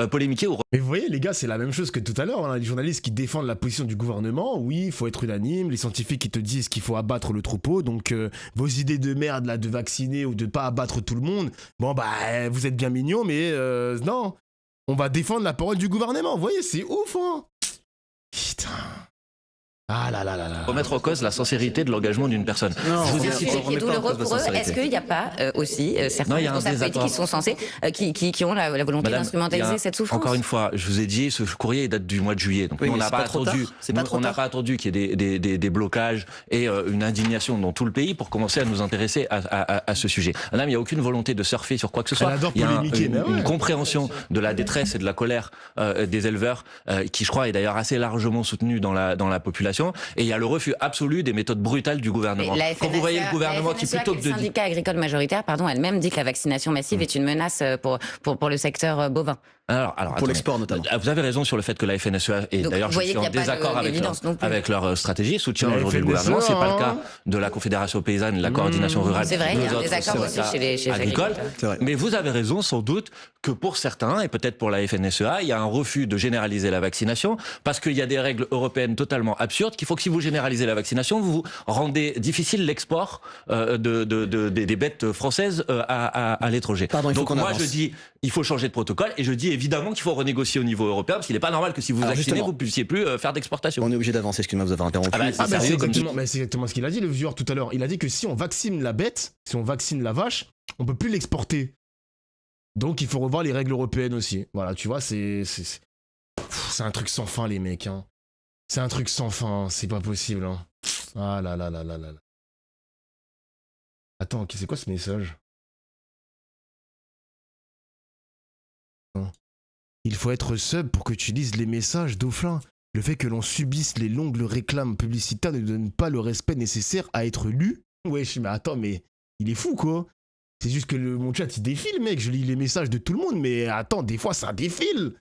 polémiquer. Mais vous voyez, les gars, c'est la même chose que tout à l'heure. Les journalistes qui défendent la position du gouvernement, oui, il faut être unanime. Les scientifiques qui te disent qu'il faut abattre le troupeau. Donc, vos idées de merde, là, de vacciner ou de pas abattre tout le monde, vous êtes bien mignons, mais non. On va défendre la parole du gouvernement. Vous voyez, c'est ouf, hein. Putain. Ah là là là là. Remettre en cause la sincérité de l'engagement d'une personne. Non, je vous ai cité. C'est douloureux pour eux. Est-ce qu'il n'y a pas aussi certains responsables politiques qui sont censés, qui ont la volonté d'instrumentaliser cette souffrance? Encore une fois, je vous ai dit, ce courrier date du mois de juillet. Donc on n'a pas attendu qu'il y ait des blocages et une indignation dans tout le pays pour commencer à nous intéresser à ce sujet. Madame, il n'y a aucune volonté de surfer sur quoi que ce soit. Il y a une compréhension de la détresse et de la colère des éleveurs qui, je crois, est d'ailleurs assez largement soutenue dans la population. Et il y a le refus absolu des méthodes brutales du gouvernement. Quand vous voyez le gouvernement qui, plutôt que de... Le syndicat agricole majoritaire, elle-même dit que la vaccination massive est une menace pour le secteur bovin. Alors, pour l'export notamment. Vous avez raison sur le fait que la FNSEA, et d'ailleurs je suis en désaccord avec leur stratégie, soutient aujourd'hui le gouvernement. C'est pas le cas de la Confédération paysanne, de la coordination rurale. C'est vrai, il y a un désaccord aussi chez les agricoles. Mais vous avez raison sans doute que pour certains, et peut-être pour la FNSEA, il y a un refus de généraliser la vaccination parce qu'il y a des règles européennes totalement absurdes qu'il faut que si vous généralisez la vaccination, vous rendez difficile l'export des bêtes françaises à l'étranger. Donc moi je dis, il faut changer de protocole et je dis évidemment qu'il faut renégocier au niveau européen parce qu'il n'est pas normal que si vous vaccinez, vous ne puissiez plus faire d'exportation. On est obligé d'avancer, excusez-moi, vous avez interrompu. C'est exactement ce qu'il a dit, le vieweur, tout à l'heure. Il a dit que si on vaccine la bête, si on vaccine la vache, on ne peut plus l'exporter. Donc il faut revoir les règles européennes aussi. Voilà, tu vois, c'est un truc sans fin, les mecs. Hein. C'est un truc sans fin, c'est pas possible. Hein. Ah là là là là là. Attends, c'est quoi ce message? Il faut être sub pour que tu lises les messages, Dauphin. Le fait que l'on subisse les longues réclames publicitaires ne donne pas le respect nécessaire à être lu. Wesh, mais attends, mais il est fou, quoi. C'est juste que mon chat, il défile, mec. Je lis les messages de tout le monde, mais attends, des fois, ça défile.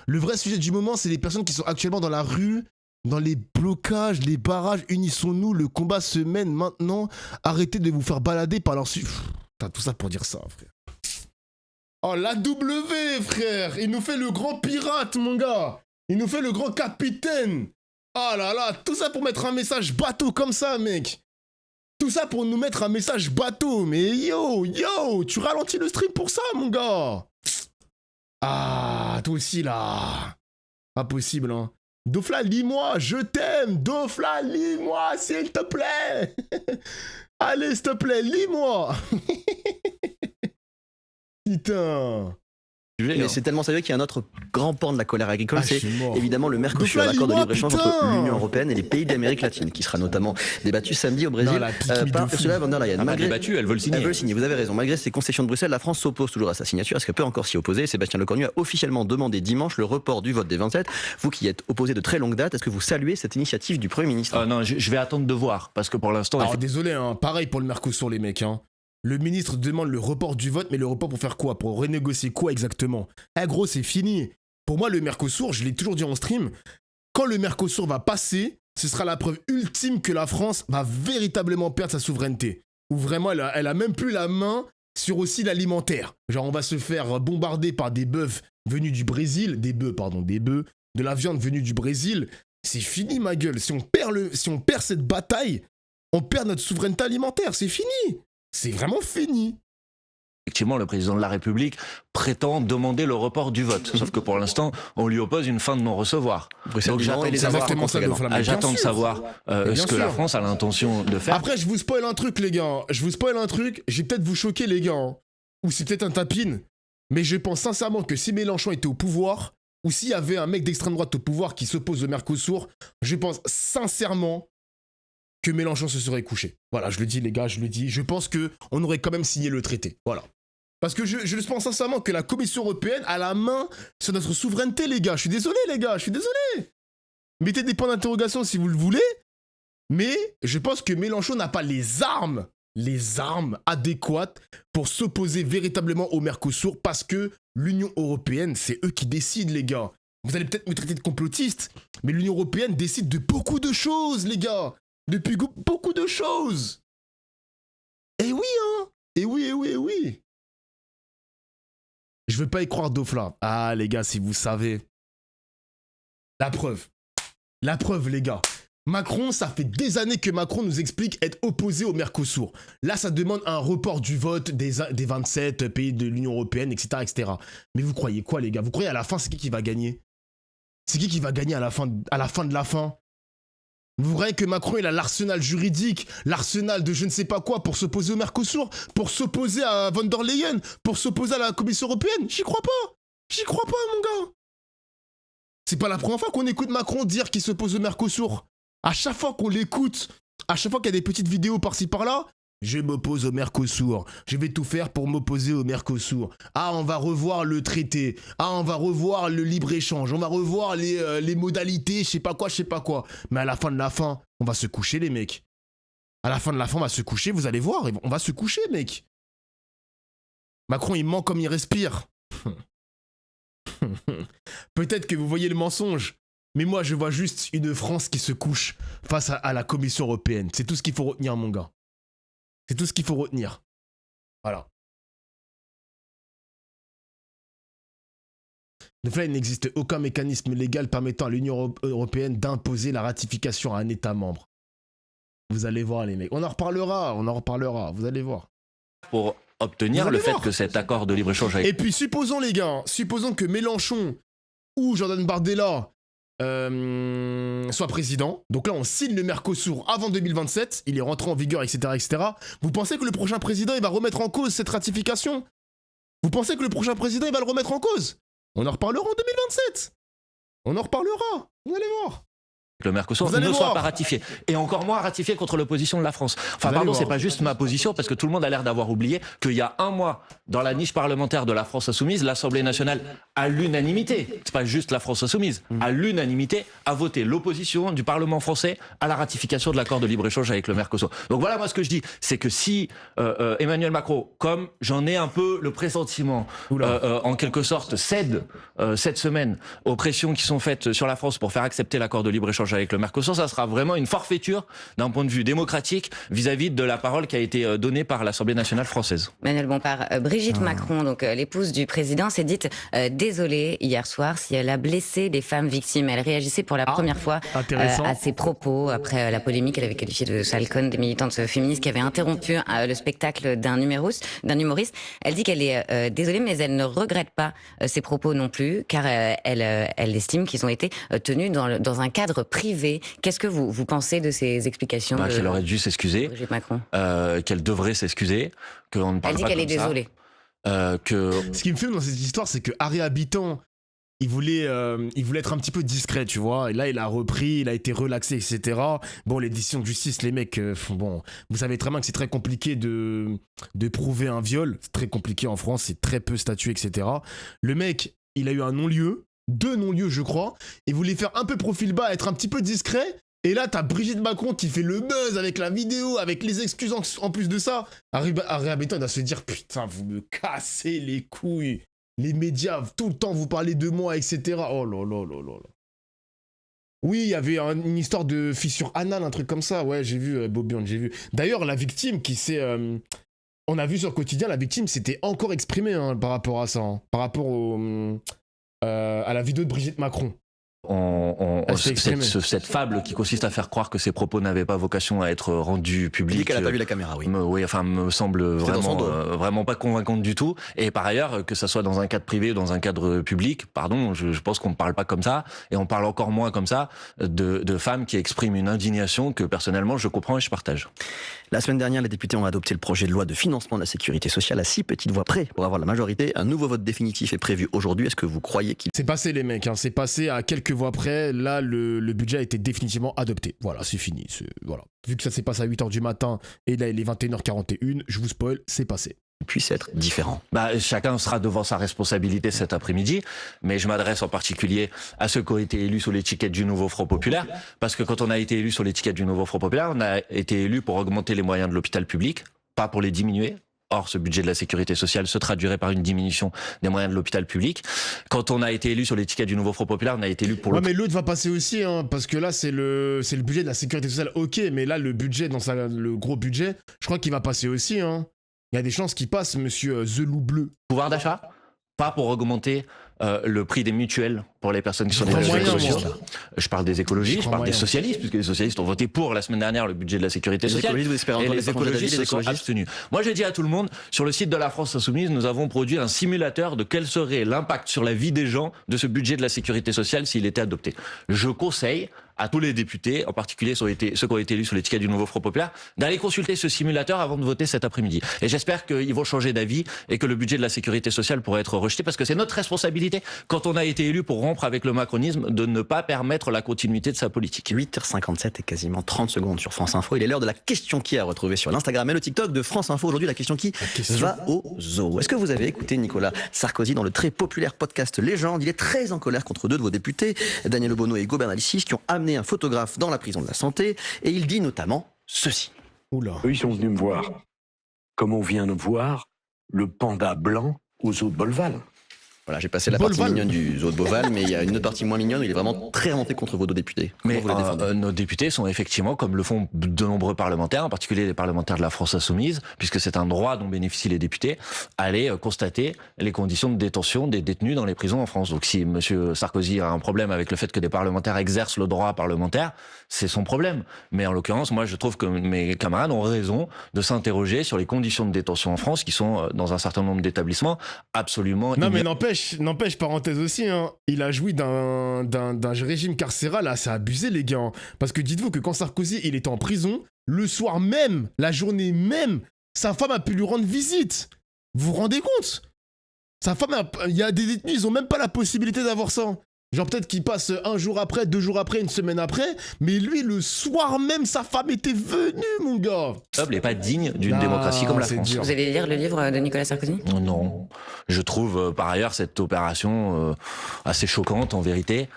Le vrai sujet du moment, c'est les personnes qui sont actuellement dans la rue, dans les blocages, les barrages. Unissons-nous, le combat se mène maintenant. Arrêtez de vous faire balader par leur... Putain, tout ça pour dire ça, frère. Oh, la W, frère. Il nous fait le grand pirate, mon gars. Il nous fait le grand capitaine. Oh là là, tout ça pour mettre un message bateau comme ça, mec. Tout ça pour nous mettre un message bateau. Mais yo, tu ralentis le stream pour ça, mon gars. Ah, toi aussi, là. Pas possible, hein. Dofla, lis-moi, je t'aime. Dofla, lis-moi, s'il te plaît. Allez, s'il te plaît, lis-moi. Putain. Mais c'est tellement sérieux qu'il y a un autre grand pan de la colère agricole, c'est évidemment le Mercosur, l'accord de libre-échange entre l'Union européenne et les pays d'Amérique latine, qui sera notamment débattu samedi au Brésil par Ursula von der Leyen. Malgré débattu, elle veut le signer. Elle veut le signer, vous avez raison. Malgré ces concessions de Bruxelles, la France s'oppose toujours à sa signature. Est-ce qu'elle peut encore s'y opposer? Sébastien Lecornu a officiellement demandé dimanche le report du vote des 27. Vous qui y êtes opposé de très longue date, est-ce que vous saluez cette initiative du Premier ministre? Non, je vais attendre de voir, parce que pour l'instant... Alors désolé, hein, pareil pour le Mercosur les mecs, hein. Le ministre demande le report du vote, mais le report pour faire quoi? Pour renégocier quoi exactement? Eh gros, c'est fini. Pour moi, le Mercosur, je l'ai toujours dit en stream, quand le Mercosur va passer, ce sera la preuve ultime que la France va véritablement perdre sa souveraineté. Ou vraiment, elle a même plus la main sur aussi l'alimentaire. Genre, on va se faire bombarder par des bœufs venus du Brésil, de la viande venue du Brésil. C'est fini, ma gueule. Si on perd cette bataille, on perd notre souveraineté alimentaire. C'est fini. C'est vraiment fini. Effectivement, le président de la République prétend demander le report du vote. Sauf que pour l'instant, on lui oppose une fin de non-recevoir. Donc j'attends de savoir ce que la France a l'intention de faire. Après, je vous spoil un truc, les gars. Je vais peut-être vous choquer, les gars. Ou c'est peut-être un tapine. Mais je pense sincèrement que si Mélenchon était au pouvoir, ou s'il y avait un mec d'extrême droite au pouvoir qui s'oppose au Mercosur, je pense sincèrement que Mélenchon se serait couché. Voilà, je le dis les gars, je le dis. Je pense qu'on aurait quand même signé le traité. Voilà. Parce que je pense sincèrement que la Commission européenne a la main sur notre souveraineté, les gars. Je suis désolé, les gars, je suis désolé. Mettez des points d'interrogation si vous le voulez. Mais je pense que Mélenchon n'a pas les armes adéquates pour s'opposer véritablement au Mercosur parce que l'Union européenne, c'est eux qui décident, les gars. Vous allez peut-être me traiter de complotiste, mais l'Union européenne décide de beaucoup de choses, les gars. Depuis beaucoup de choses. Eh oui, hein. Eh oui. Je veux pas y croire, Dofla. Ah, les gars, si vous savez. La preuve, les gars. Macron, ça fait des années que Macron nous explique être opposé au Mercosur. Là, ça demande un report du vote des 27 pays de l'Union européenne, etc., etc. Mais vous croyez quoi, les gars? Vous croyez à la fin, c'est qui va gagner? C'est qui va gagner à la fin de la fin? Vous croyez que Macron, il a l'arsenal juridique, l'arsenal de je ne sais pas quoi pour s'opposer au Mercosur, pour s'opposer à von der Leyen, pour s'opposer à la Commission européenne? J'y crois pas, mon gars. C'est pas la première fois qu'on écoute Macron dire qu'il s'oppose au Mercosur. À chaque fois qu'on l'écoute, à chaque fois qu'il y a des petites vidéos par-ci par-là, je m'oppose au Mercosur. Je vais tout faire pour m'opposer au Mercosur. Ah, on va revoir le traité. Ah, on va revoir le libre-échange. On va revoir les modalités, je sais pas quoi. Mais à la fin de la fin, on va se coucher, les mecs. À la fin de la fin, on va se coucher, vous allez voir. On va se coucher, mec. Macron, il ment comme il respire. Peut-être que vous voyez le mensonge. Mais moi, je vois juste une France qui se couche face à la Commission européenne. C'est tout ce qu'il faut retenir, mon gars. C'est tout ce qu'il faut retenir. Voilà. De fait, il n'existe aucun mécanisme légal permettant à l'Union européenne d'imposer la ratification à un État membre. Vous allez voir, les mecs. On en reparlera. Vous allez voir. Pour obtenir le fait que cet accord de libre-échange... Et puis, supposons, les gars, que Mélenchon ou Jordan Bardella soit président. Donc là, on signe le Mercosur avant 2027. Il est rentré en vigueur, etc., etc. Vous pensez que le prochain président, il va remettre en cause cette ratification? Vous pensez que le prochain président, il va le remettre en cause? On en reparlera en 2027. On en reparlera. Vous allez voir. Le Mercosur ne soit pas ratifié. Et encore moins ratifié contre l'opposition de la France. Enfin, pardon, c'est pas juste ma position, parce que tout le monde a l'air d'avoir oublié qu'il y a un mois, dans la niche parlementaire de la France Insoumise, l'Assemblée nationale, à l'unanimité, c'est pas juste la France Insoumise, à l'unanimité, a voté l'opposition du Parlement français à la ratification de l'accord de libre-échange avec le Mercosur. Donc voilà, moi, ce que je dis, c'est que si Emmanuel Macron, comme j'en ai un peu le pressentiment, en quelque sorte, cède cette semaine aux pressions qui sont faites sur la France pour faire accepter l'accord de libre-échange échanges avec le Mercosur, ça sera vraiment une forfaiture d'un point de vue démocratique vis-à-vis de la parole qui a été donnée par l'Assemblée nationale française. Manuel Bompard, Brigitte Macron, donc l'épouse du président, s'est dite désolée hier soir si elle a blessé des femmes victimes. Elle réagissait pour la première fois à ses propos après la polémique. Elle avait qualifié de sale conne des militantes féministes qui avaient interrompu le spectacle d'un humoriste. Elle dit qu'elle est désolée, mais elle ne regrette pas ses propos non plus, car elle estime qu'ils ont été tenus dans un cadre privé. Qu'est-ce que vous pensez de ces explications qu'elle aurait dû s'excuser, Brigitte Macron, qu'elle devrait s'excuser, qu'on ne parle elle dit pas qu'elle comme est désolée. Ce qui me fait dans cette histoire, c'est que Harry Habitant, il voulait être un petit peu discret, tu vois. Et là, il a repris, il a été relaxé, etc. Bon, les décisions de justice, les mecs, bon, vous savez très bien que c'est très compliqué de prouver un viol. C'est très compliqué en France, c'est très peu statué, etc. Le mec, il a eu un non-lieu, 2 non-lieux, je crois. Il voulait faire un peu profil bas, être un petit peu discret. Et là, t'as Brigitte Macron qui fait le buzz avec la vidéo, avec les excuses en plus de ça. Harry Habitant, il doit se dire, putain, vous me cassez les couilles. Les médias, tout le temps, vous parlez de moi, etc. Oh là là là là là. Oui, il y avait une histoire de fissure anale, un truc comme ça. Ouais, j'ai vu, Bobian, j'ai vu. D'ailleurs, la victime qui s'est... on a vu sur le quotidien, la victime s'était encore exprimée par rapport à ça. Par rapport à la vidéo de Brigitte Macron. Cette fable qui consiste à faire croire que ses propos n'avaient pas vocation à être rendus publics. Il dit qu'elle n'a pas vu la caméra, oui. Me semble vraiment pas convaincante du tout. Et par ailleurs, que ça soit dans un cadre privé ou dans un cadre public, pardon, je pense qu'on ne parle pas comme ça, et on parle encore moins comme ça de femmes qui expriment une indignation que personnellement je comprends et je partage. La semaine dernière, les députés ont adopté le projet de loi de financement de la sécurité sociale à 6 petites voix près pour avoir la majorité. Un nouveau vote définitif est prévu aujourd'hui. Est-ce que vous croyez qu'il... C'est passé, les mecs, c'est passé à quelques voix près. Là, le budget a été définitivement adopté. Voilà, c'est fini. Voilà. Vu que ça s'est passé à 8h du matin et là, il est 21h41, je vous spoil, c'est passé. Puisse être différent. Chacun sera devant sa responsabilité cet après-midi, mais je m'adresse en particulier à ceux qui ont été élus sous l'étiquette du nouveau Front Populaire, parce que quand on a été élu sous l'étiquette du nouveau Front Populaire, on a été élu pour augmenter les moyens de l'hôpital public, pas pour les diminuer. Or, ce budget de la sécurité sociale se traduirait par une diminution des moyens de l'hôpital public. Quand on a été élu sur l'étiquette du nouveau Front Populaire, on a été élu pour mais l'autre va passer aussi, parce que là, c'est le budget de la sécurité sociale, ok, mais là, le budget, le gros budget, je crois qu'il va passer aussi, Il y a des chances qu'il passe, monsieur The Loup Bleu. Pouvoir d'achat, pas pour augmenter le prix des mutuelles pour les personnes qui sont des écologistes. Je parle des écologistes, je parle des socialistes, puisque les socialistes ont voté pour la semaine dernière le budget de la sécurité sociale. Et les écologistes se sont abstenus. Moi, je dis à tout le monde, sur le site de la France Insoumise, nous avons produit un simulateur de quel serait l'impact sur la vie des gens de ce budget de la sécurité sociale s'il était adopté. Je conseille à tous les députés, en particulier ceux qui ont été élus sur l'étiquette du nouveau Front Populaire, d'aller consulter ce simulateur avant de voter cet après-midi. Et j'espère qu'ils vont changer d'avis et que le budget de la sécurité sociale pourra être rejeté, parce que c'est notre responsabilité, quand on a été élu pour rompre avec le macronisme, de ne pas permettre la continuité de sa politique. 8h57 et quasiment 30 secondes sur France Info. Il est l'heure de la question qui à retrouver sur l'Instagram et le TikTok de France Info. Aujourd'hui, la question qui va au zoo. Est-ce que vous avez écouté Nicolas Sarkozy dans le très populaire podcast Légende? Il est très en colère contre 2 de vos députés, Daniel Obono et Hugo Bernalicis, qui ont amené un photographe dans la prison de la Santé, et il dit notamment ceci. Oula. Eux, ils sont venus me voir comme on vient de voir le panda blanc au zoo de Bolval. Voilà, j'ai passé la partie mignonne du zoo de Beauval, mais il y a une autre partie moins mignonne où il est vraiment très remonté contre vos 2 députés. Mais nos députés sont effectivement, comme le font de nombreux parlementaires, en particulier les parlementaires de la France Insoumise, puisque c'est un droit dont bénéficient les députés, aller constater les conditions de détention des détenus dans les prisons en France. Donc si M. Sarkozy a un problème avec le fait que des parlementaires exercent le droit parlementaire, c'est son problème. Mais en l'occurrence, moi je trouve que mes camarades ont raison de s'interroger sur les conditions de détention en France, qui sont dans un certain nombre d'établissements absolument... Non mais n'empêche, parenthèse aussi, il a joui d'un régime carcéral assez abusé, les gars. Parce que dites-vous que quand Sarkozy il était en prison, le soir même, la journée même, sa femme a pu lui rendre visite. Vous vous rendez compte? Sa femme, il y a des détenus, ils ont même pas la possibilité d'avoir ça. Genre peut-être qu'il passe 1 jour après, 2 jours après, 1 semaine après, mais lui, le soir même, sa femme était venue, mon gars. Il n'est pas digne d'une démocratie comme la France. Vous allez lire le livre de Nicolas Sarkozy? Non. Je trouve par ailleurs cette opération assez choquante en vérité.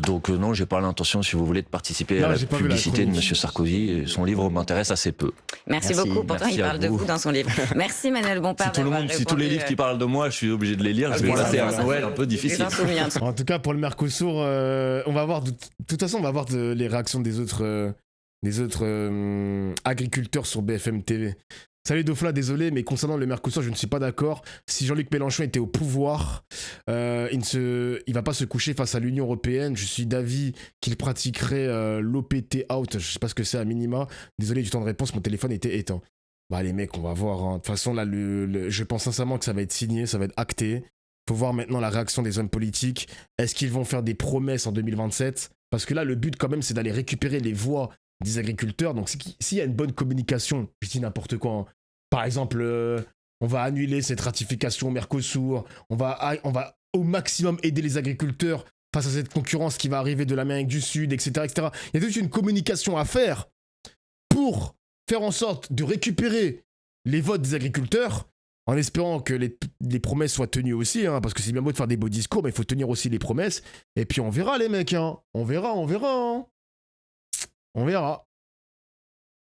Donc non, j'ai pas l'intention, si vous voulez, de participer à la publicité de Monsieur Sarkozy. Et son livre m'intéresse assez peu. Merci beaucoup. Pourtant, il parle de vous dans son livre. Merci Manuel Bompard. Si tous les livres qui parlent de moi, je suis obligé de les lire, je vais passer un Noël un peu difficile. En tout cas, pour le Mercosur, on va voir. De toute façon, on va voir les réactions des autres agriculteurs sur BFM TV. Salut Dofla, désolé, mais concernant le Mercosur, je ne suis pas d'accord. Si Jean-Luc Mélenchon était au pouvoir, il va pas se coucher face à l'Union européenne. Je suis d'avis qu'il pratiquerait l'OPT out. Je sais pas ce que c'est à minima. Désolé du temps de réponse, mon téléphone était éteint. Bah les mecs, on va voir. Hein. De toute façon, là, je pense sincèrement que ça va être signé, ça va être acté. Faut voir maintenant la réaction des hommes politiques. Est-ce qu'ils vont faire des promesses en 2027 ? Parce que là, le but quand même, c'est d'aller récupérer les voix des agriculteurs. Donc s'il y a une bonne communication, je dis n'importe quoi, hein. Par exemple, on va annuler cette ratification au Mercosur, on va au maximum aider les agriculteurs face à cette concurrence qui va arriver de l'Amérique du Sud, etc., etc. Il y a toute une communication à faire pour faire en sorte de récupérer les votes des agriculteurs, en espérant que les promesses soient tenues aussi, hein, parce que c'est bien beau de faire des beaux discours, mais il faut tenir aussi les promesses. Et puis on verra les mecs, hein. On verra. Hein. On verra.